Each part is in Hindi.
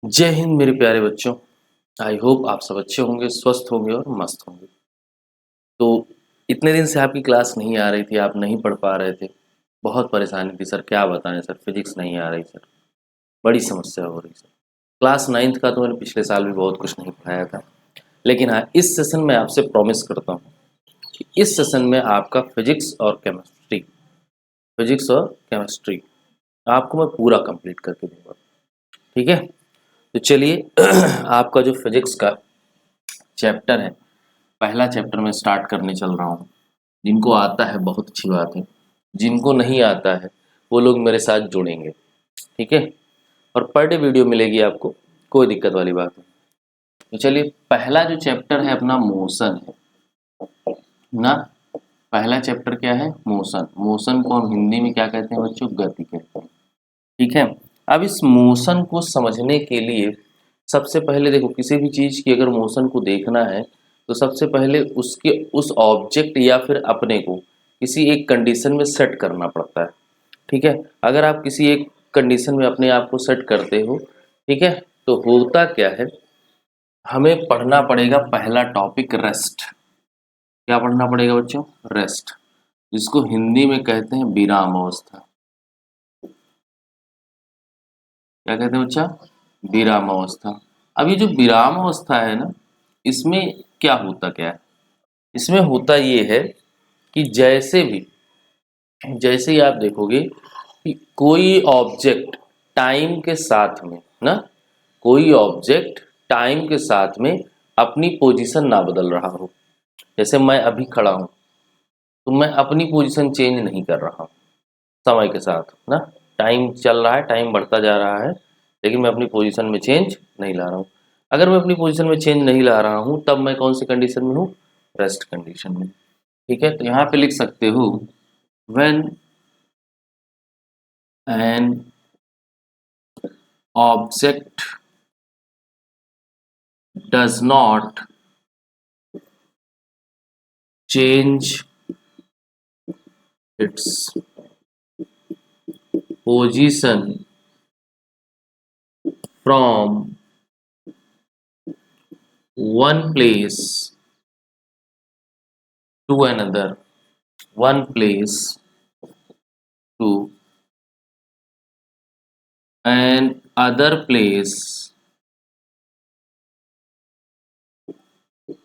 जय हिंद मेरे प्यारे बच्चों। आई होप आप सब अच्छे होंगे, स्वस्थ होंगे और मस्त होंगे। तो इतने दिन से आपकी क्लास नहीं आ रही थी, आप नहीं पढ़ पा रहे थे। बहुत परेशानी थी सर, क्या बताएं सर, फिजिक्स नहीं आ रही सर, बड़ी समस्या हो रही सर। क्लास 9th का तो मैंने पिछले साल भी बहुत कुछ नहीं पढ़ाया था, लेकिन हाँ, इस सेशन में आपसे प्रॉमिस करता हूँ कि इस सेशन में आपका फिजिक्स और केमिस्ट्री आपको मैं पूरा कंप्लीट करके दूंगा। ठीक है, तो चलिए आपका जो फिजिक्स का चैप्टर है, पहला चैप्टर में स्टार्ट करने चल रहा हूँ। जिनको आता है बहुत अच्छी बात है, जिनको नहीं आता है वो लोग मेरे साथ जुड़ेंगे। ठीक है, और पर डे वीडियो मिलेगी आपको, कोई दिक्कत वाली बात नहीं। तो चलिए, पहला जो चैप्टर है अपना मोशन है ना। पहला चैप्टर क्या है? मोशन। मोशन को हम हिंदी में क्या कहते हैं बच्चों? गति कहते हैं। ठीक है, अब इस मोशन को समझने के लिए सबसे पहले देखो, किसी भी चीज़ की अगर मोशन को देखना है तो सबसे पहले उसके उस ऑब्जेक्ट या फिर अपने को किसी एक कंडीशन में सेट करना पड़ता है। ठीक है, अगर आप किसी एक कंडीशन में अपने आप को सेट करते हो, ठीक है, तो होता क्या है, हमें पढ़ना पड़ेगा पहला टॉपिक रेस्ट। क्या पढ़ना पड़ेगा बच्चों? रेस्ट, जिसको हिंदी में कहते हैं विराम अवस्था। क्या कहते हैं बच्चा? विराम अवस्था। अब ये जो विराम अवस्था है ना, इसमें क्या होता क्या है? इसमें होता ये है कि जैसे ही आप देखोगे कि कोई ऑब्जेक्ट टाइम के साथ में ना, कोई ऑब्जेक्ट टाइम के साथ में अपनी पोजीशन ना बदल रहा हो। जैसे मैं अभी खड़ा हूँ तो मैं अपनी पोजीशन चेंज नहीं कर रहा हूँ समय के साथ ना। टाइम चल रहा है, टाइम बढ़ता जा रहा है, लेकिन मैं अपनी पोजीशन में चेंज नहीं ला रहा हूँ। अगर मैं अपनी पोजीशन में चेंज नहीं ला रहा हूँ तब मैं कौन सी कंडीशन में हूँ? रेस्ट कंडीशन में। ठीक है, तो यहाँ पे लिख सकते हो when an object does not change its position from one place to another, one place to an other place,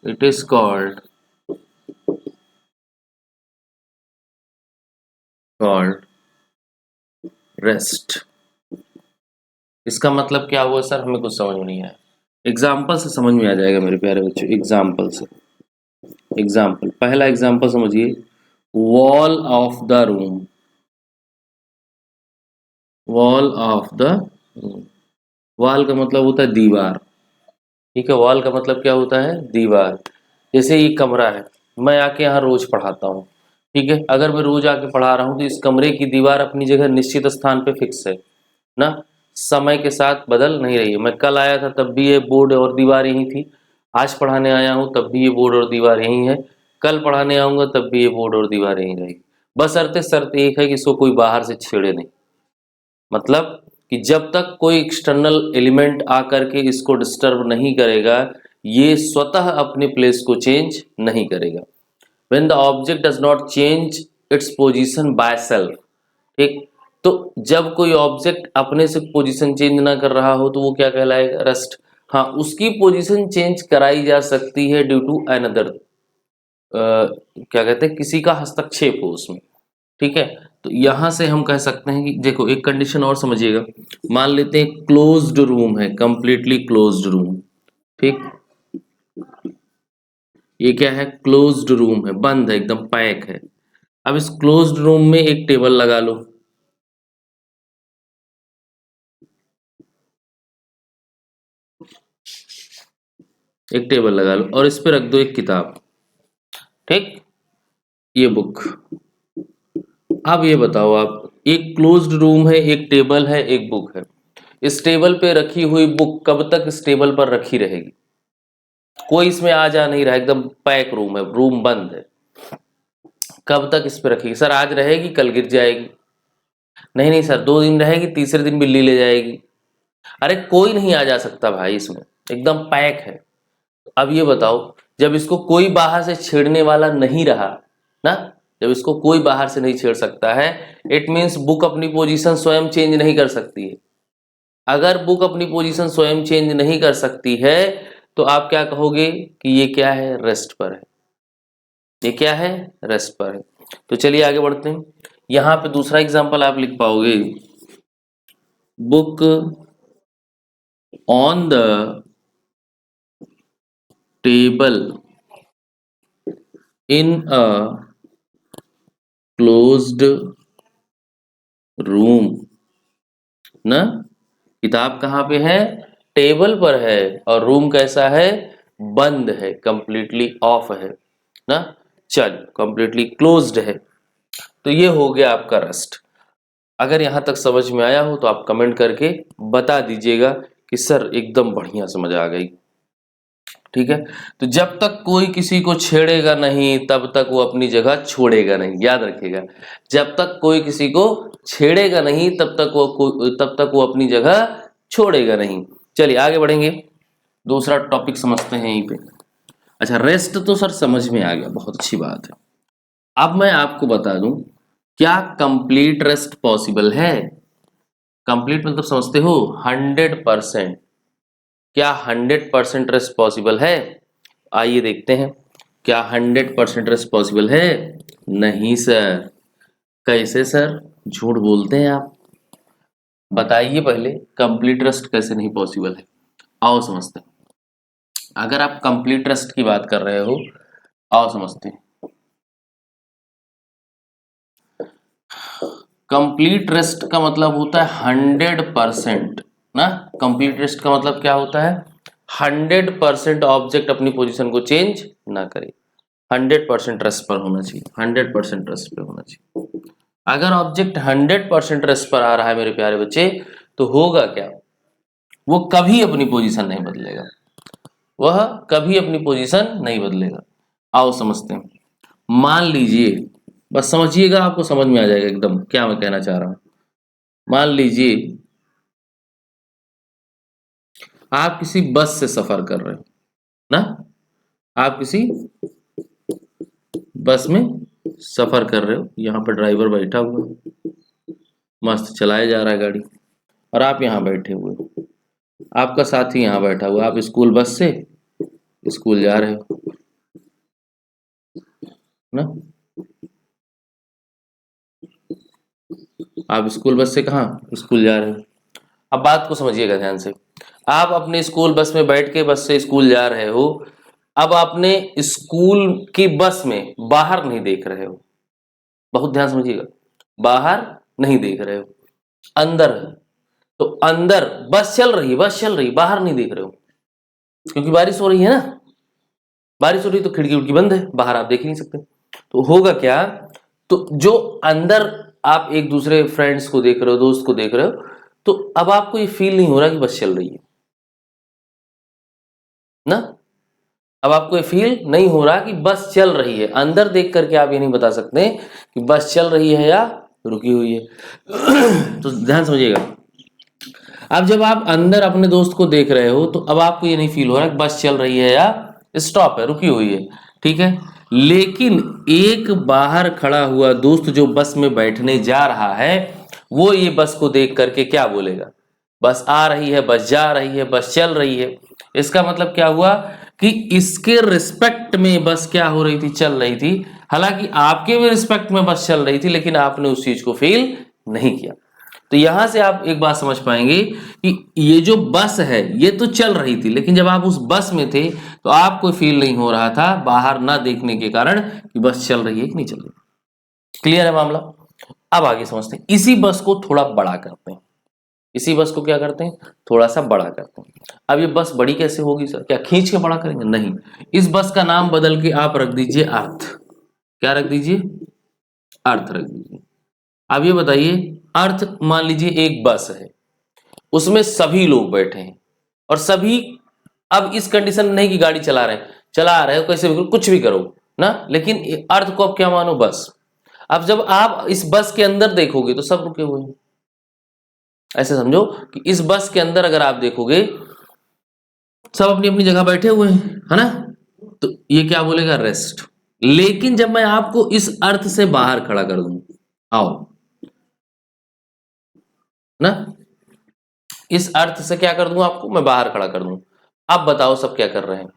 it is called rest. इसका मतलब क्या हुआ सर? हमें कुछ समझ में नहीं आया। एग्जाम्पल से समझ में आ जाएगा मेरे प्यारे बच्चों, एग्जाम्पल से। एग्जाम्पल, पहला एग्जाम्पल समझिए, wall of the room. Wall of the room, wall का मतलब होता है दीवार। ठीक है, वॉल का मतलब क्या होता है? दीवार। जैसे ये कमरा है, मैं आके यहाँ रोज पढ़ाता हूँ। ठीक है, अगर मैं रोज आके पढ़ा रहा हूँ तो इस कमरे की दीवार अपनी जगह निश्चित स्थान पे फिक्स है ना, समय के साथ बदल नहीं रही है। मैं कल आया था तब भी ये बोर्ड और दीवार यही थी, आज पढ़ाने आया हूँ तब भी ये बोर्ड और दीवार यही है, कल पढ़ाने आऊँगा तब भी ये बोर्ड और दीवार यही रहेगी। बस शर्त एक है कि इसको कोई बाहर से छेड़े नहीं। मतलब कि जब तक कोई एक्सटर्नल एलिमेंट आकर के इसको डिस्टर्ब नहीं करेगा, ये स्वतः अपने प्लेस को चेंज नहीं करेगा। When the object does not change its position by self, ठीक, तो जब कोई ऑब्जेक्ट अपने से पोजीशन चेंज ना कर रहा हो तो वो क्या कहलाएगा? रेस्ट। हाँ, उसकी पोजीशन चेंज कराई जा सकती है ड्यू टू अनदर, क्या कहते हैं, किसी का हस्तक्षेप हो उसमें। ठीक है, तो यहां से हम कह सकते हैं कि देखो, एक कंडीशन और समझिएगा। मान लेते हैं क्लोज्ड रूम है, कंप्लीटली क्लोज्ड रूम। ठीक, ये क्या है? क्लोज्ड रूम है, बंद है, एकदम पैक है। अब इस क्लोज्ड रूम में एक टेबल लगा लो। एक टेबल लगा लो और इस पे रख दो एक किताब। ठीक, ये बुक। अब ये बताओ आप, एक क्लोज्ड रूम है, एक टेबल है, एक बुक है। इस टेबल पे रखी हुई बुक कब तक इस टेबल पर रखी रहेगी? कोई इसमें आ जा नहीं रहा, एकदम पैक रूम है, रूम बंद है। कब तक इस पे रखेगी सर? आज रहेगी, कल गिर जाएगी। नहीं नहीं सर, 2 दिन रहेगी, तीसरे दिन बिल्ली ले जाएगी। अरे कोई नहीं आ जा सकता भाई, इसमें एकदम पैक है। अब ये बताओ, जब इसको कोई बाहर से छेड़ने वाला नहीं रहा ना, जब इसको कोई बाहर से नहीं छेड़ सकता है, इट मीन्स बुक अपनी पोजीशन स्वयं चेंज नहीं कर सकती है। अगर बुक अपनी पोजीशन स्वयं चेंज नहीं कर सकती है तो आप क्या कहोगे कि ये क्या है, रेस्ट पर है। ये क्या है, रेस्ट पर है। तो चलिए आगे बढ़ते हैं। यहां पे दूसरा एग्जांपल आप लिख पाओगे, book on the table in a closed room. ना, किताब कहाँ पे है, टेबल पर है, और रूम कैसा है, बंद है, कंप्लीटली ऑफ है ना, चल कंप्लीटली क्लोज्ड है। तो ये हो गया आपका रेस्ट। अगर यहां तक समझ में आया हो तो आप कमेंट करके बता दीजिएगा कि सर एकदम बढ़िया समझ आ गई। ठीक है, तो जब तक कोई किसी को छेड़ेगा नहीं तब तक वो अपनी जगह छोड़ेगा नहीं, याद रखिएगा। जब तक कोई किसी को छेड़ेगा नहीं तब तक वो अपनी जगह छोड़ेगा नहीं। चलिए आगे बढ़ेंगे, दूसरा टॉपिक समझते हैं यहीं पे। अच्छा, रेस्ट तो सर समझ में आ गया, बहुत अच्छी बात है। अब मैं आपको बता दूं, क्या कंप्लीट रेस्ट पॉसिबल है। कंप्लीट मतलब समझते हो, 100%। क्या 100% रेस्ट पॉसिबल है? आइए देखते हैं, क्या 100% रेस्ट पॉसिबल है? नहीं सर। कैसे सर, झूठ बोलते हैं आप, बताइए पहले कंप्लीट रेस्ट कैसे नहीं पॉसिबल है। आओ समझते हैं। अगर आप कंप्लीट रेस्ट की बात कर रहे हो, आओ समझते हैं। कंप्लीट रेस्ट का मतलब होता है 100% ना। कंप्लीट रेस्ट का मतलब क्या होता है, 100% ऑब्जेक्ट अपनी पोजीशन को चेंज ना करे। 100% रेस्ट पर होना चाहिए, 100% रेस्ट पे होना चाहिए। अगर ऑब्जेक्ट 100% रेस्ट पर आ रहा है मेरे प्यारे बच्चे, तो होगा क्या, वो कभी अपनी पोजीशन नहीं बदलेगा, वह कभी अपनी पोजीशन नहीं बदलेगा। आओ समझते हैं। मान लीजिए, बस समझिएगा, आपको समझ में आ जाएगा एकदम क्या मैं कहना चाह रहा हूं। मान लीजिए आप किसी बस से सफर कर रहे हो ना, आप किसी बस में सफर कर रहे हो, यहाँ पर ड्राइवर बैठा हुआ है, मस्त चलाया जा रहा है गाड़ी, और आप यहाँ बैठे हुए हो, आपका साथी यहाँ बैठा हुआ, आप स्कूल बस से स्कूल जा रहे हो ना, आप स्कूल बस से कहाँ स्कूल जा रहे हो। अब बात को समझिएगा ध्यान से, आप अपने स्कूल बस में बैठ के बस से स्कूल जा रहे हो। अब आपने स्कूल की बस में बाहर नहीं देख रहे हो, बहुत ध्यान समझिएगा, बाहर नहीं देख रहे हो, अंदर है। तो अंदर बस चल रही है, बस चल रही, बाहर नहीं देख रहे हो, क्योंकि बारिश हो रही है ना, बारिश हो रही तो खिड़की उड़की बंद है, बाहर आप देख ही नहीं सकते। तो होगा क्या, तो जो अंदर आप एक दूसरे फ्रेंड्स को देख रहे हो, दोस्त को देख रहे हो, तो अब आपको ये फील नहीं हो रहा कि बस चल रही है ना। अब आपको ये फील नहीं हो रहा कि बस चल रही है, अंदर देख करके आप ये नहीं बता सकते कि बस चल रही है या रुकी हुई है। तो ध्यान समझिएगा, अब जब आप अंदर अपने दोस्त को देख रहे हो तो अब आपको ये नहीं फील हो रहा कि बस चल रही है या स्टॉप है, रुकी हुई है, ठीक है। लेकिन एक बाहर खड़ा हुआ दोस्त जो बस में बैठने जा रहा है, वो ये बस को देख करके क्या बोलेगा, बस आ रही है, बस जा रही है, बस चल रही है। इसका मतलब क्या हुआ कि इसके रिस्पेक्ट में बस क्या हो रही थी, चल रही थी। हालांकि आपके भी रिस्पेक्ट में बस चल रही थी, लेकिन आपने उस चीज को फील नहीं किया। तो यहां से आप एक बात समझ पाएंगे कि ये जो बस है ये तो चल रही थी, लेकिन जब आप उस बस में थे तो आपको फील नहीं हो रहा था बाहर ना देखने के कारण कि बस चल रही है कि नहीं चल रही। क्लियर है मामला। अब आगे समझते हैं, इसी बस को थोड़ा बड़ा करते हैं। इसी बस को क्या करते हैं, थोड़ा सा बड़ा करते हैं। अब ये बस बड़ी कैसे होगी सर, क्या खींच के बड़ा करेंगे, नहीं। इस बस का नाम बदल के आप रख दीजिए अर्थ। क्या रख दीजिए, अर्थ रख दीजिए। अब ये बताइए, अर्थ मान लीजिए एक बस है, उसमें सभी लोग बैठे हैं, और सभी अब इस कंडीशन में नहीं कि गाड़ी चला रहे हो कैसे भी कुछ भी करो ना, लेकिन अर्थ को अब क्या मानो, बस। अब जब आप इस बस के अंदर देखोगे तो सब रुके हुए हैं, ऐसे समझो कि इस बस के अंदर अगर आप देखोगे सब अपनी अपनी जगह बैठे हुए हैं, है ना, तो ये क्या बोलेगा, रेस्ट। लेकिन जब मैं आपको इस अर्थ से बाहर खड़ा कर दूं, आओ ना, इस अर्थ से क्या कर दूं, आपको मैं बाहर खड़ा कर दूं, अब बताओ सब क्या कर रहे हैं।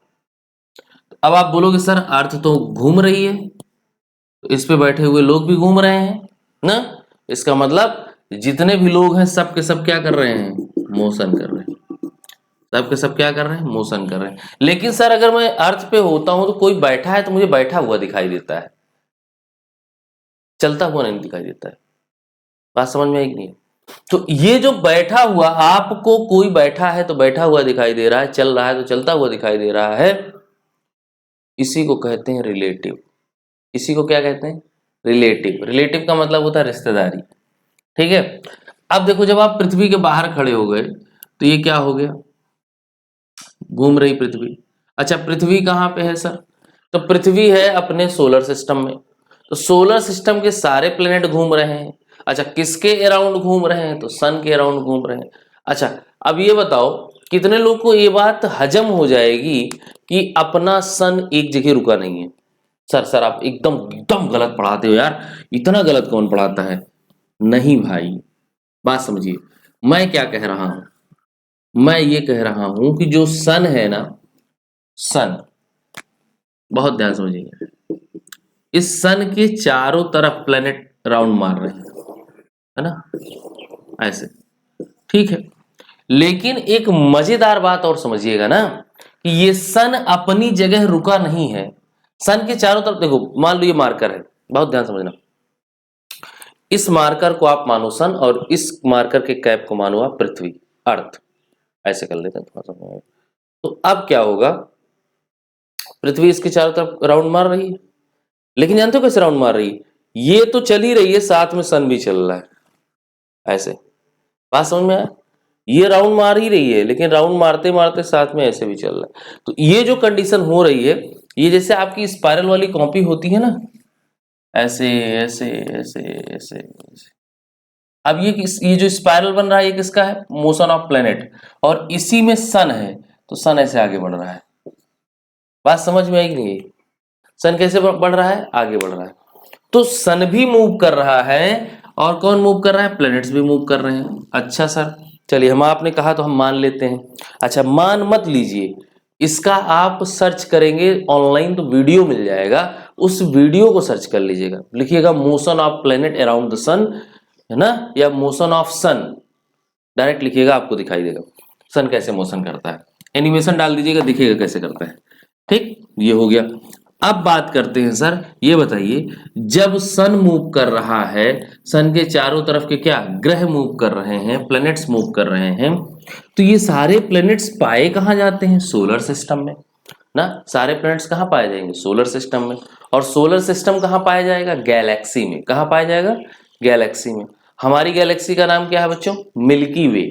अब आप बोलोगे सर अर्थ तो घूम रही है, तो इस पे बैठे हुए लोग भी घूम रहे हैं ना, इसका मतलब जितने भी लोग हैं सब के सब क्या कर रहे हैं, मोशन कर रहे हैं, सब के सब क्या कर रहे हैं, मोशन कर रहे हैं। लेकिन सर अगर मैं अर्थ पे होता हूं तो कोई बैठा है तो मुझे बैठा हुआ दिखाई देता है, चलता हुआ नहीं दिखाई देता है। बात समझ में आई कि नहीं? तो ये जो बैठा हुआ, आपको कोई बैठा है तो बैठा हुआ दिखाई दे रहा है, चल रहा है तो चलता हुआ दिखाई दे रहा है, इसी को कहते हैं रिलेटिव। इसी को क्या कहते हैं, रिलेटिव। रिलेटिव का मतलब होता है रिश्तेदारी, ठीक है। अब देखो जब आप पृथ्वी के बाहर खड़े हो गए तो ये क्या हो गया, घूम रही पृथ्वी। अच्छा पृथ्वी कहाँ पे है सर, तो पृथ्वी है अपने सोलर सिस्टम में, तो सोलर सिस्टम के सारे प्लेनेट घूम रहे हैं। अच्छा किसके अराउंड घूम रहे हैं, तो सन के अराउंड घूम रहे हैं। अच्छा अब ये बताओ कितने लोग को ये बात हजम हो जाएगी कि अपना सन एक जगह रुका नहीं है। सर आप एकदम एकदम गलत पढ़ाते हो यार, इतना गलत कौन पढ़ाता है। नहीं भाई, बात समझिए, मैं क्या कह रहा हूं, मैं ये कह रहा हूं कि जो सन है ना, सन, बहुत ध्यान समझिए, इस सन के चारों तरफ प्लेनेट राउंड मार रहे हैं, है ना, ऐसे, ठीक है। लेकिन एक मजेदार बात और समझिएगा ना कि ये सन अपनी जगह रुका नहीं है। सन के चारों तरफ देखो, मान लो ये मार्कर है, बहुत ध्यान समझना, इस मार्कर को आप मानो सन और इस मार्कर के कैप को मानो आप पृथ्वी, अर्थ, ऐसे कर लेते हैं थोड़ा सा। तो अब क्या होगा, पृथ्वी इसके चारों तरफ राउंड मार रही है, लेकिन जानते हो कैसे राउंड मार रही है, ये तो चल ही रही है, साथ में सन भी चल रहा है, ऐसे। बात समझ में आया, ये राउंड मार ही रही है लेकिन राउंड मारते मारते साथ में ऐसे भी चल रहा है। तो ये जो कंडीशन हो रही है, ये जैसे आपकी स्पाइरल वाली कॉपी होती है ना, ऐसे ऐसे ऐसे ऐसे ऐसे। अब ये जो स्पाइरल बन रहा है ये किसका है, मोशन ऑफ प्लेनेट, और इसी में सन है, तो सन ऐसे आगे बढ़ रहा है। बात समझ में आएगी नहीं, सन कैसे बढ़ रहा है, आगे बढ़ रहा है। तो सन भी मूव कर रहा है और कौन मूव कर रहा है, प्लैनेट्स भी मूव कर रहे हैं। अच्छा सर चलिए, हम आपने कहा तो हम मान लेते हैं। अच्छा मान मत लीजिए, इसका आप सर्च करेंगे ऑनलाइन तो वीडियो मिल जाएगा, उस वीडियो को सर्च कर लीजिएगा, लिखिएगा motion of planet around the sun, है ना, या मोशन ऑफ सन, डायरेक्ट लिखिएगा आपको दिखाई देगा सन कैसे मोशन करता है। एनिमेशन डाल दीजिएगा, दिखेगा कैसे करता है, ठीक, ये हो गया। अब बात करते हैं सर, ये बताइए जब सन मूव कर रहा है, सन के चारों तरफ के क्या ग्रह मूव कर रहे हैं, प्लैनेट्स मूव कर रहे हैं, तो ये सारे प्लैनेट्स पाए कहाँ जाते हैं, सोलर सिस्टम में ना। सारे प्लैनेट्स कहाँ पाए जाएंगे, सोलर सिस्टम में। और सोलर सिस्टम कहाँ पाया जाएगा, गैलेक्सी में। कहाँ पाया जाएगा, गैलेक्सी में। हमारी गैलेक्सी का नाम क्या है बच्चों, मिल्की वे।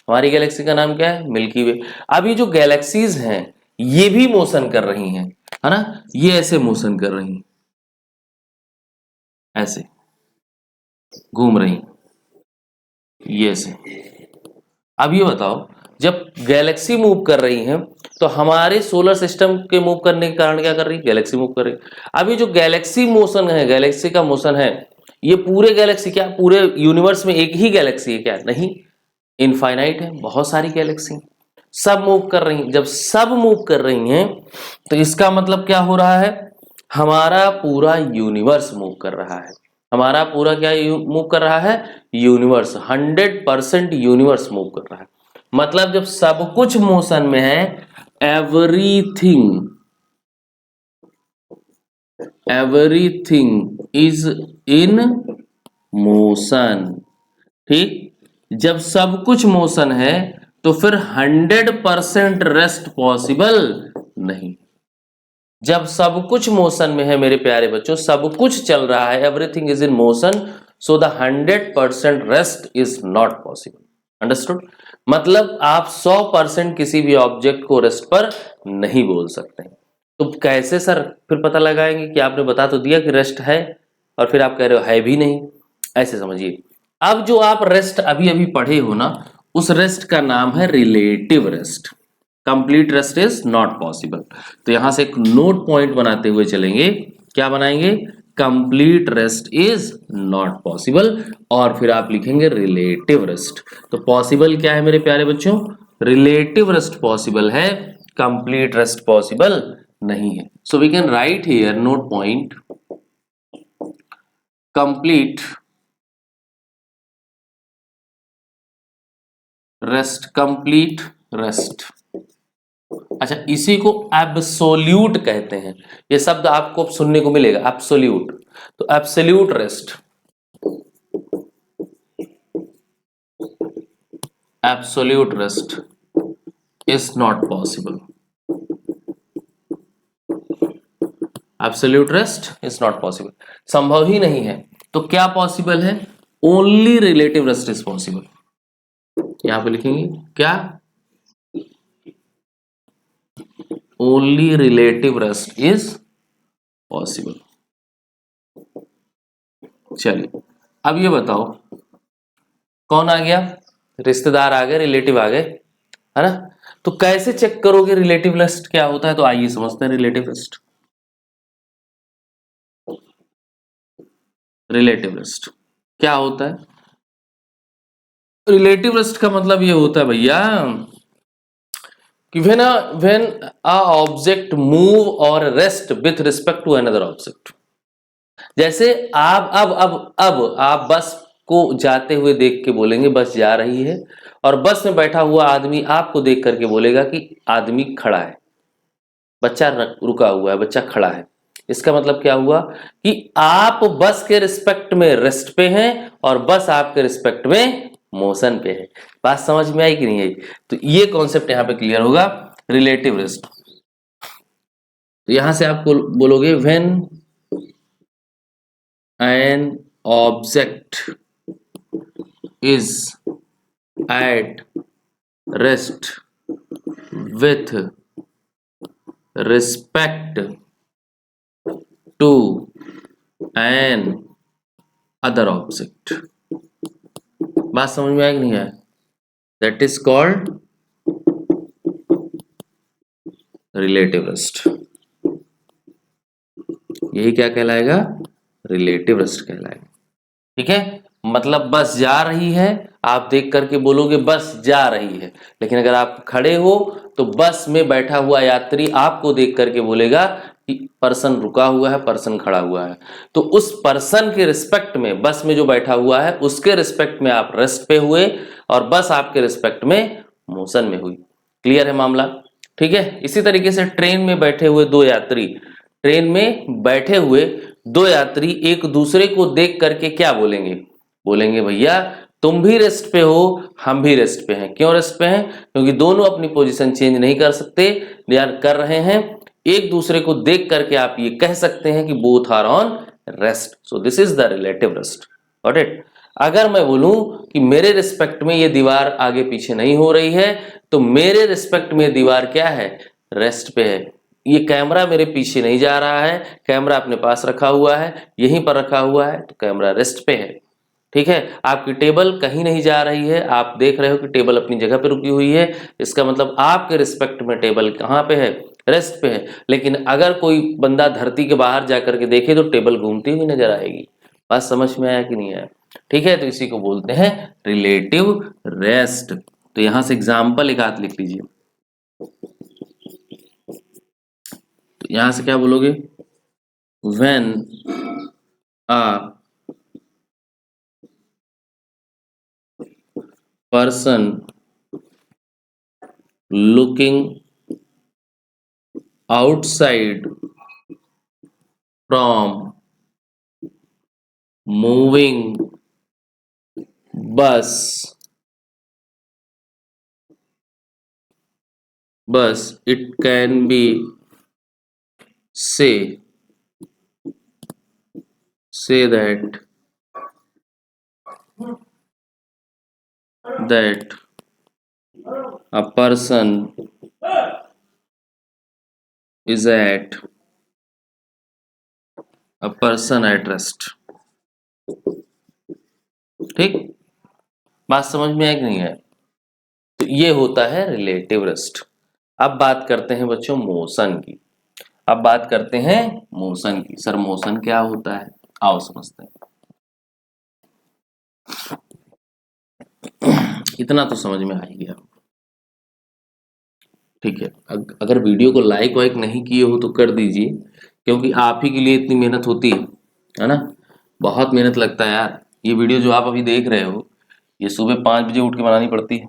हमारी गैलेक्सी का नाम क्या है, मिल्की वे। अब ये जो गैलेक्सीज हैं ये भी मोशन कर रही हैं, है ना, ये ऐसे मोशन कर रही हैं, ऐसे घूम रही, ये ऐसे। अब ये बताओ जब गैलेक्सी मूव कर रही हैं तो हमारे सोलर सिस्टम के मूव करने के कारण क्या कर रही है, गैलेक्सी मूव कर रही है। अब ये जो गैलेक्सी मोशन है, गैलेक्सी का मोशन है, ये पूरे गैलेक्सी, क्या पूरे यूनिवर्स में एक ही गैलेक्सी है क्या, नहीं, इनफाइनाइट है, बहुत सारी गैलेक्सी सब मूव कर रही हैं। जब सब मूव कर रही हैं तो इसका मतलब क्या हो रहा है, हमारा पूरा यूनिवर्स मूव कर रहा है। हमारा पूरा क्या मूव कर रहा है, यूनिवर्स, 100% यूनिवर्स मूव कर रहा है। मतलब जब सब कुछ मोशन में है, एवरीथिंग इज इन मोशन, ठीक। जब सब कुछ मोशन है तो फिर 100% रेस्ट पॉसिबल नहीं। जब सब कुछ मोशन में है मेरे प्यारे बच्चों, सब कुछ चल रहा है, everything is in motion, so the 100% rest is not possible. Understood, मतलब आप 100% किसी भी ऑब्जेक्ट को रेस्ट पर नहीं बोल सकते। तो कैसे सर फिर पता लगाएंगे कि आपने बता तो दिया कि रेस्ट है और फिर आप कह रहे हो है भी नहीं, ऐसे समझिए। अब जो आप रेस्ट अभी अभी पढ़े हो ना, उस रेस्ट का नाम है relative rest. Complete rest is not possible. तो यहां से एक नोट पॉइंट बनाते हुए चलेंगे, क्या बनाएंगे? Complete rest is not possible, और फिर आप लिखेंगे रिलेटिव रेस्ट। तो पॉसिबल क्या है मेरे प्यारे बच्चों? रिलेटिव रेस्ट पॉसिबल है, कंप्लीट रेस्ट पॉसिबल नहीं है। So we can write here note point, complete rest, complete rest. अच्छा, इसी को एब्सोल्यूट कहते हैं। ये शब्द आपको सुनने को मिलेगा, एब्सोल्यूट। तो absolute rest, absolute rest is not possible. Absolute rest is not possible, संभव ही नहीं है। तो क्या पॉसिबल है? Only relative rest is possible. यहां पे लिखेंगे क्या? Only relative rest is possible. चलिए, अब ये बताओ, कौन आ गया? रिश्तेदार आ गए, रिलेटिव आ गए, है ना? तो कैसे चेक करोगे रिलेटिव लिस्ट क्या होता है? तो आइए समझते हैं रिलेटिव लिस्ट। रिलेटिव लिस्ट क्या होता है? रिलेटिव लिस्ट का मतलब ये होता है भैया कि व्हेन अ ऑब्जेक्ट मूव और rest with respect to another object. जैसे आप अब आप बस को जाते हुए देख के बोलेंगे बस जा रही है, और बस में बैठा हुआ आदमी आपको देख करके बोलेगा कि आदमी खड़ा है, बच्चा रुका हुआ है, बच्चा खड़ा है। इसका मतलब क्या हुआ कि आप बस के रिस्पेक्ट में रेस्ट पे हैं और बस आपके रिस्पेक्ट में मोशन पे है। बात समझ में आई कि नहीं आई? तो ये कॉन्सेप्ट यहां पे क्लियर होगा, रिलेटिव रेस्ट। तो यहां से आप बोलोगे when an object is at rest with respect to an other object. बात समझ में आया कि नहीं आया? That is called relative rest. यही क्या कहलाएगा? रिलेटिव रेस्ट कहलाएगा। ठीक है, मतलब बस जा रही है, आप देख करके बोलोगे बस जा रही है, लेकिन अगर आप खड़े हो तो बस में बैठा हुआ यात्री आपको देख करके बोलेगा कि पर्सन रुका हुआ है, पर्सन खड़ा हुआ है। तो उस पर्सन के रिस्पेक्ट में, बस में जो बैठा हुआ है उसके रिस्पेक्ट में आप रेस्ट पे हुए, और बस आपके रिस्पेक्ट में मोशन में हुई। क्लियर है मामला? ठीक है, इसी तरीके से ट्रेन में बैठे हुए दो यात्री, ट्रेन में बैठे हुए दो यात्री एक दूसरे को देख करके क्या बोलेंगे? बोलेंगे भैया तुम भी रेस्ट पे हो, हम भी रेस्ट पे हैं। क्यों रेस्ट पे हैं? क्योंकि दोनों अपनी पोजीशन चेंज नहीं कर सकते या कर रहे हैं। एक दूसरे को देख करके आप ये कह सकते हैं कि both are on rest. So this is the relative rest. Got it? अगर मैं बोलूं कि मेरे रिस्पेक्ट में ये दीवार आगे पीछे नहीं हो रही है, तो मेरे रिस्पेक्ट में दीवार क्या है? रेस्ट पे है। ये कैमरा मेरे पीछे नहीं जा रहा है, कैमरा अपने पास रखा हुआ है, यहीं पर रखा हुआ है, तो कैमरा रेस्ट पे है। ठीक है, आपकी टेबल कहीं नहीं जा रही है, आप देख रहे हो कि टेबल अपनी जगह पे रुकी हुई है, इसका मतलब आपके रिस्पेक्ट में टेबल कहाँ पे है? रेस्ट पे है। लेकिन अगर कोई बंदा धरती के बाहर जाकर के देखे तो टेबल घूमती हुई नजर आएगी। बात समझ में आया कि नहीं आया? ठीक है, तो इसी को बोलते हैं रिलेटिव रेस्ट। तो यहां से एग्जाम्पल एक हाथ लिख लीजिए। तो यहां से क्या बोलोगे? When a person looking outside from moving bus, it can be say that that a person is at a person at rest. ठीक, बात समझ में है कि नहीं है? तो ये होता है रिलेटिव रेस्ट। अब बात करते हैं बच्चों मोशन की। अब बात करते हैं मोशन की। सर मोशन क्या होता है, आओ समझते हैं। इतना तो समझ में आ ही गया, ठीक है। अगर वीडियो को लाइक वाइक नहीं किए हो तो कर दीजिए, क्योंकि आप ही के लिए इतनी मेहनत होती है ना। बहुत मेहनत लगता है यार। ये वीडियो जो आप अभी देख रहे हो, ये सुबह 5 बजे उठ के बनानी पड़ती है।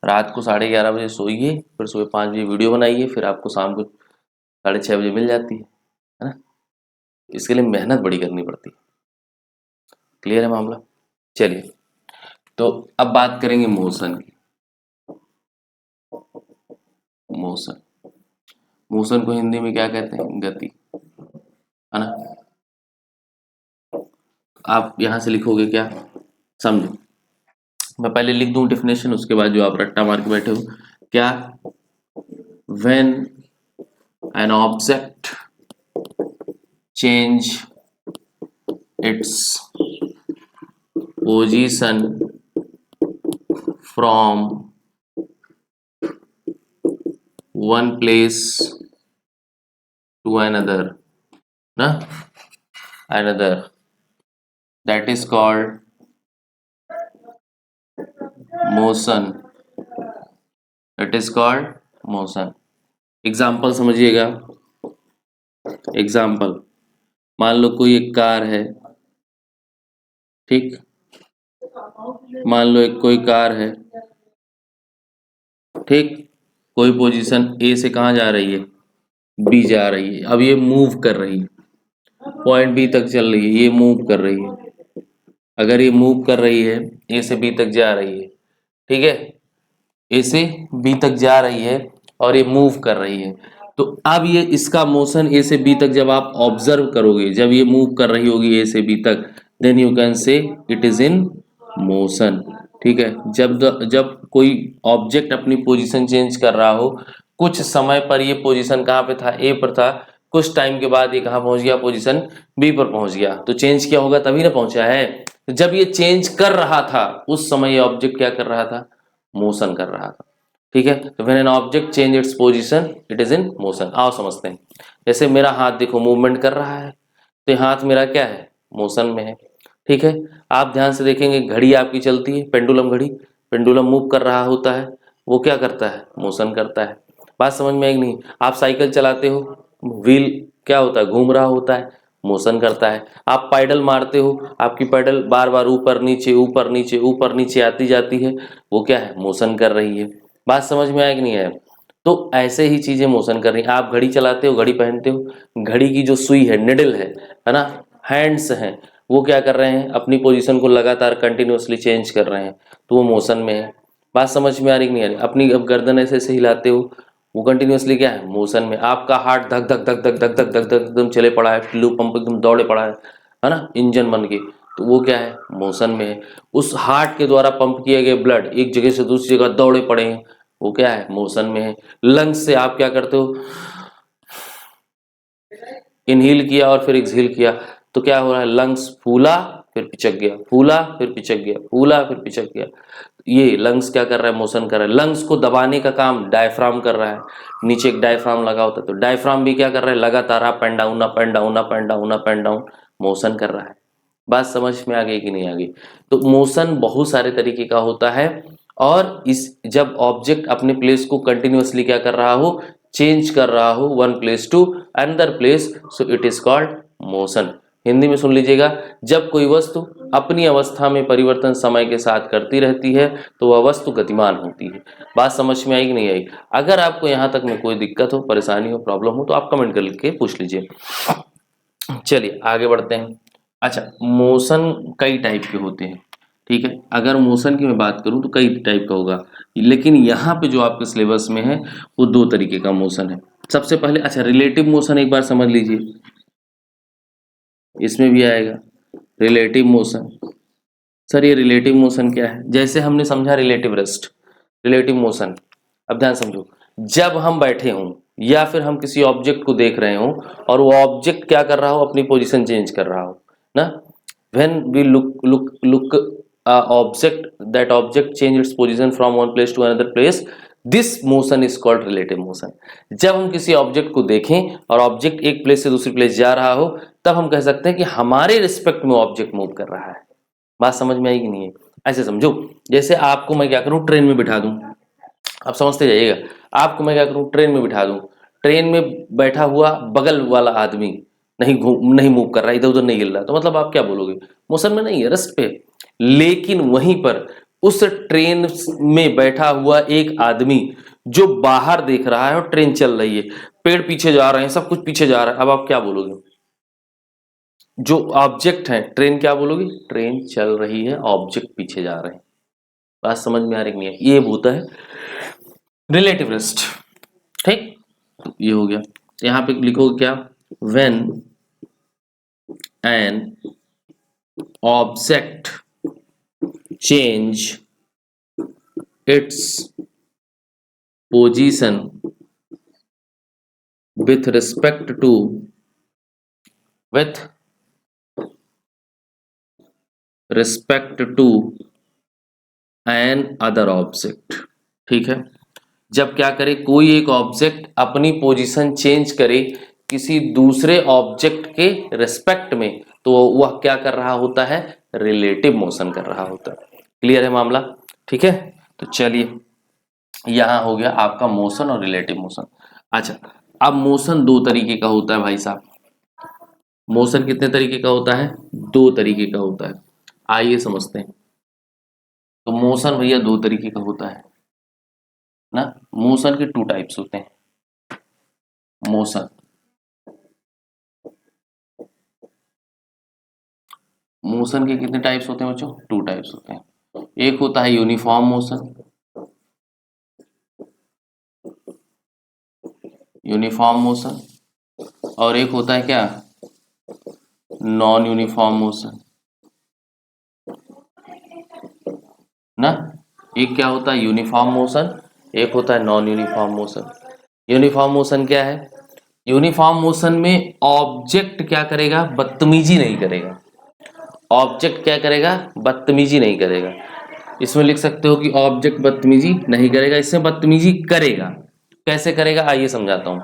रात को 11:30 बजे सोइए, फिर सुबह 5 बजे वीडियो बनाइए, फिर आपको शाम को 6:30 बजे मिल जाती है ना। इसके लिए मेहनत बड़ी करनी पड़ती है। क्लियर है मामला? चलिए, तो अब बात करेंगे मोशन की। मोशन, मोशन को हिंदी में क्या कहते हैं? गति, है ना। आप यहां से लिखोगे क्या, समझो। मैं पहले लिख दूं डेफिनेशन, उसके बाद जो आप रट्टा मार के बैठे हो क्या। When an object change its position from one place to another, na, another, that is called motion. That is called motion. Example समझिएगा। एग्जाम्पल, मान लो कोई एक कार है, ठीक, मान लो एक कोई कार है, ठीक, कोई पोजीशन ए से कहाँ जा रही है, बी जा रही है। अब ये मूव कर रही है, पॉइंट बी तक चल रही है, ये मूव कर रही है। अगर ये मूव कर रही है, ए से बी तक जा रही है, ठीक है, ए से बी तक जा रही है और ये मूव कर रही है। तो अब ये इसका मोशन ए से बी तक जब आप ऑब्जर्व करोगे, जब ये मूव कर रही होगी ए से बी तक, then you can say it is in motion. ठीक है, जब कोई ऑब्जेक्ट अपनी पोजीशन चेंज कर रहा हो, कुछ समय पर ये पोजीशन कहाँ पे था, ए पर था, कुछ टाइम के बाद ये कहाँ पहुंच गया, पोजीशन बी पर पहुंच गया। तो चेंज किया होगा तभी ना पहुंचा है। तो जब ये चेंज कर रहा था उस समय ये ऑब्जेक्ट क्या कर रहा था, मोशन कर रहा था। ठीक है, तो when an object change its position it is in motion. आओ समझते हैं। जैसे मेरा हाथ देखो मूवमेंट कर रहा है, तो ये हाथ मेरा क्या है, मोशन में है। ठीक है, आप ध्यान से देखेंगे घड़ी आपकी चलती है, पेंडुलम घड़ी, पेंडुलम मूव कर रहा होता है, वो क्या करता है, मोशन करता है। बात समझ में आई नहीं? आप साइकिल चलाते हो, व्हील क्या होता है, घूम रहा होता है, मोशन करता है। आप पैडल मारते हो, आपकी पैडल बार बार ऊपर नीचे ऊपर नीचे ऊपर नीचे आती जाती है, वो क्या है, मोशन कर रही है। बात समझ में आया कि नहीं आया? तो ऐसे ही चीजें मोशन कर रही हैं। आप घड़ी चलाते हो, घड़ी पहनते हो, घड़ी की जो सुई है, निडल है ना, हैंड्स हैं, वो क्या कर रहे हैं, अपनी पोजीशन को लगातार कंटिन्यूअसली चेंज कर रहे हैं, तो वो मोशन में है। बात समझ में आ रही कि नहीं आ रही? अपनी अब गर्दन ऐसे ऐसे हिलाते हो, वो कंटिन्यूअसली क्या है, मोशन में। आपका हार्ट धक धक धक धक धक धक धक धक एकदम चले पड़ा है, फ्लू पंप एकदम दौड़े पड़ा है ना, इंजन बन के, तो वो क्या है, मोशन में है। उस हार्ट के द्वारा पंप किए गए ब्लड एक जगह से दूसरी जगह दौड़े पड़े हैं, वो क्या है, मोशन में है। लंग्स से आप क्या करते हो, इनहेल किया और फिर एक्सहेल किया, तो क्या हो रहा है, लंग्स फूला फिर पिचक गया, फूला फिर पिचक गया, फूला फिर पिचक गया। ये लंग्स क्या कर रहा है, मोशन कर रहा है। लंग्स को दबाने का काम डायफ्राम कर रहा है, नीचे एक डायफ्राम लगा होता है, तो डायफ्राम भी क्या कर रहा है, लगातार up and down up and down up and down up and down motion कर रहा है। बात समझ में आ गई कि नहीं आ गई? तो मोशन बहुत सारे तरीके का होता है, और इस जब ऑब्जेक्ट अपने प्लेस को कंटिन्यूअसली क्या कर रहा हो, चेंज कर रहा हो one place to another place, so it is called motion. Hindi में सुन लीजिएगा, जब कोई वस्तु अपनी अवस्था में परिवर्तन समय के साथ करती रहती है तो वह वस्तु गतिमान होती है। बात समझ में आई कि नहीं आई? अगर आपको यहाँ तक में कोई दिक्कत हो, परेशानी हो, प्रॉब्लम हो, तो आप कमेंट करके पूछ लीजिए। चलिए आगे बढ़ते हैं। अच्छा, मोशन कई टाइप के होते हैं, ठीक है। अगर मोशन की मैं बात करूं तो कई टाइप का होगा, लेकिन यहाँ पे जो आपके सिलेबस में है वो 2 तरीके का मोशन है। सबसे पहले अच्छा, रिलेटिव मोशन एक बार समझ लीजिए, इसमें भी आएगा रिलेटिव मोशन। सर ये रिलेटिव मोशन क्या है? जैसे हमने समझा रिलेटिव रेस्ट, रिलेटिव मोशन। अब ध्यान समझो, जब हम बैठे हों या फिर हम किसी ऑब्जेक्ट को देख रहे हों और वो ऑब्जेक्ट क्या कर रहा हो, अपनी पोजीशन चेंज कर रहा हो ना, when we look object, that object change its position from one place to another place, this motion is called relative motion. जब हम किसी ऑब्जेक्ट को देखें और ऑब्जेक्ट एक प्लेस से दूसरी प्लेस जा रहा हो, तब हम कह सकते हैं कि हमारे रिस्पेक्ट में ऑब्जेक्ट मूव कर रहा है। बात समझ में आई कि नहीं है? ऐसे समझो, जैसे आपको मैं क्या करूं, ट्रेन में बिठा दूं, आप समझते जाइएगा। आपको मैं क्या करूं, ट्रेन में बिठा दूं, ट्रेन में बैठा हुआ बगल वाला आदमी नहीं मूव कर रहा, इधर उधर नहीं हिल रहा, तो मतलब आप क्या बोलोगे, मोशन में नहीं है, रेस्ट पे। लेकिन वहीं पर उस ट्रेन में बैठा हुआ एक आदमी जो बाहर देख रहा है और ट्रेन चल रही है, पेड़ पीछे जा रहे हैं, सब कुछ पीछे जा रहा है, अब आप क्या बोलोगे? जो ऑब्जेक्ट है, ट्रेन क्या बोलोगे, ट्रेन चल रही है, ऑब्जेक्ट पीछे जा रहे हैं। बात समझ में आ रही नहीं है? ये होता है रिलेटिव रेस्ट। ठीक, तो ये हो गया। यहां पे लिखोगे क्या, when an object change its position with respect to an other object। ठीक है, जब क्या करे, कोई एक ऑब्जेक्ट अपनी पोजीशन चेंज करे किसी दूसरे ऑब्जेक्ट के रिस्पेक्ट में, तो वह क्या कर रहा होता है, रिलेटिव मोशन कर रहा होता है। क्लियर है मामला? ठीक है, तो चलिए यहां हो गया आपका मोशन और रिलेटिव मोशन। अच्छा, अब मोशन दो तरीके का होता है भाई साहब। मोशन कितने तरीके का होता है, दो तरीके का होता है। आइए समझते हैं। तो मोशन भैया दो तरीके का होता है ना। मोशन के टू टाइप्स होते हैं। मोशन मोशन के कितने टाइप्स होते हैं बच्चों, टू टाइप्स होते हैं। एक होता है यूनिफॉर्म मोशन, यूनिफॉर्म मोशन, और एक होता है क्या, नॉन यूनिफॉर्म मोशन ना। एक क्या होता है, यूनिफॉर्म मोशन, एक होता है non uniform motion. Uniform motion क्या है, यूनिफॉर्म मोशन में ऑब्जेक्ट क्या करेगा, बदतमीजी नहीं करेगा। ऑब्जेक्ट क्या करेगा, बदतमीजी नहीं करेगा। इसमें लिख सकते हो कि ऑब्जेक्ट बदतमीजी नहीं करेगा, इसमें बदतमीजी करेगा। कैसे करेगा, आइए समझाता हूं।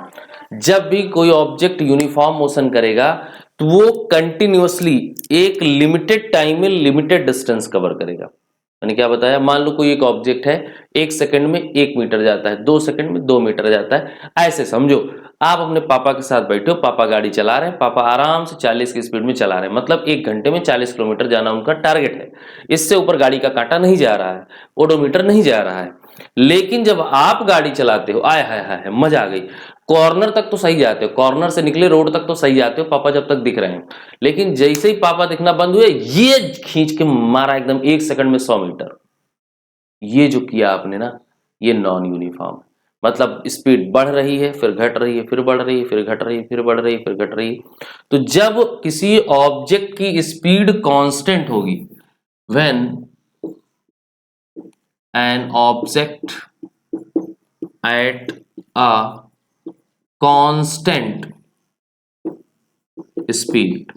जब भी कोई ऑब्जेक्ट यूनिफॉर्म मोशन करेगा, तो वो कंटिन्यूअसली एक लिमिटेड टाइम में लिमिटेड डिस्टेंस कवर करेगा। मैंने क्या बताया, मान लो कोई एक ऑब्जेक्ट है, 1 सेकंड में 1 मीटर जाता है, 2 सेकंड में 2 मीटर जाता है। ऐसे समझो, आप अपने पापा के साथ बैठे हो, पापा गाड़ी चला रहे हैं, पापा आराम से 40 की स्पीड में चला रहे हैं, मतलब 1 घंटे में 40 किलोमीटर जाना उनका टारगेट है। इससे ऊपर गाड़ी का कांटा नहीं जा रहा है, ओडोमीटर नहीं जा रहा है। लेकिन जब आप गाड़ी चलाते हो, आय हाय हाय मजा आ गई, कॉर्नर तक तो सही जाते हो, कॉर्नर से निकले रोड तक तो सही जाते हो, पापा जब तक दिख रहे हैं। लेकिन जैसे ही पापा दिखना बंद हुए, ये खींच के मारा एकदम 1 सेकंड में 100 मीटर। ये जो किया आपने ना, ये नॉन यूनिफॉर्म है। मतलब स्पीड बढ़ रही है, फिर घट रही है, फिर बढ़ रही है, फिर घट रही है, फिर बढ़ रही है, फिर घट रही है। तो जब किसी ऑब्जेक्ट की स्पीड कांस्टेंट होगी, when an object at a constant speed,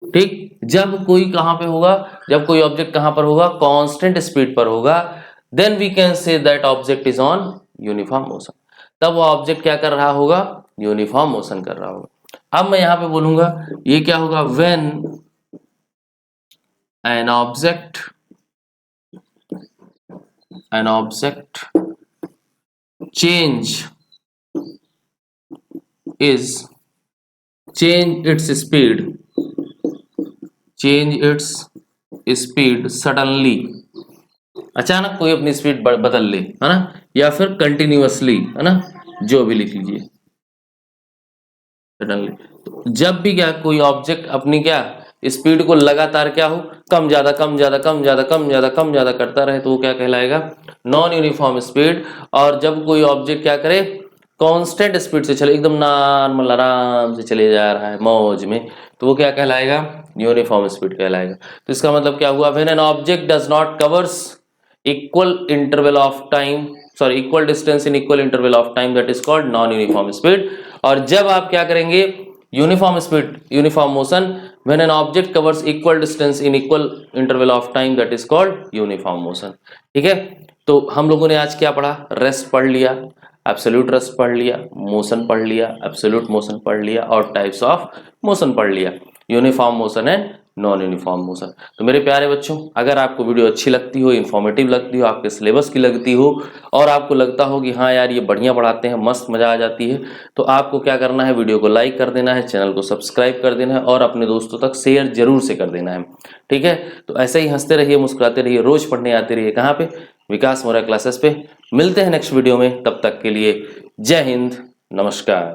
ठीक, जब कोई कहां पे होगा, जब कोई ऑब्जेक्ट कहां पर होगा, कांस्टेंट स्पीड पर होगा, then we can say that object is on uniform motion. तब वो ऑब्जेक्ट क्या कर रहा होगा, यूनिफॉर्म मोशन कर रहा होगा। अब मैं यहां पे बोलूंगा, ये क्या होगा, when an object change its speed suddenly, अचानक कोई अपनी स्पीड बदल ले, है ना, या फिर कंटिन्यूअसली, है ना, जो भी लिख लीजिए, सडनली। तो जब भी क्या कोई ऑब्जेक्ट अपनी क्या स्पीड को लगातार क्या हो, कम ज्यादा कम ज्यादा कम ज्यादा कम ज्यादा कम ज्यादा करता रहे, तो वो क्या कहलाएगा, नॉन यूनिफॉर्म स्पीड। और जब कोई ऑब्जेक्ट क्या करे, कांस्टेंट स्पीड से चले, एकदम नॉर्मल आराम से चले जा रहा है मौज में, तो वो क्या कहलाएगा, यूनिफॉर्म स्पीड कहलाएगा। तो इसका मतलब क्या हुआ, when an object does not covers equal interval of time, sorry equal distance in equal interval of time, that is called non uniform speed. और जब आप क्या करेंगे, uniform speed, uniform motion when an object covers equal distance in equal interval of time, that is called uniform motion. ठीक है, तो हम लोगों ने आज क्या पढ़ा? रेस्ट पढ़ लिया, एब्सोल्यूट रेस्ट पढ़ लिया, मोशन पढ़ लिया, एब्सोल्यूट मोशन पढ़ लिया और टाइप्स ऑफ मोशन पढ़ लिया, uniform motion and non uniform motion. तो मेरे प्यारे बच्चों, अगर आपको वीडियो अच्छी लगती हो, इंफॉर्मेटिव लगती हो, आपके सिलेबस की लगती हो और आपको लगता हो कि हाँ यार ये बढ़िया पढ़ाते हैं, मस्त मजा आ जाती है, तो आपको क्या करना है? वीडियो को लाइक कर देना है, चैनल को सब्सक्राइब कर देना है और अपने दोस्तों तक शेयर जरूर से कर देना है। ठीक है, तो ऐसे ही हंसते रहिए, मुस्कुराते रहिए, रोज पढ़ने आते रहिए। कहाँ पे? विकास मौर्य क्लासेस पे। मिलते हैं नेक्स्ट वीडियो में, तब तक के लिए जय हिंद, नमस्कार।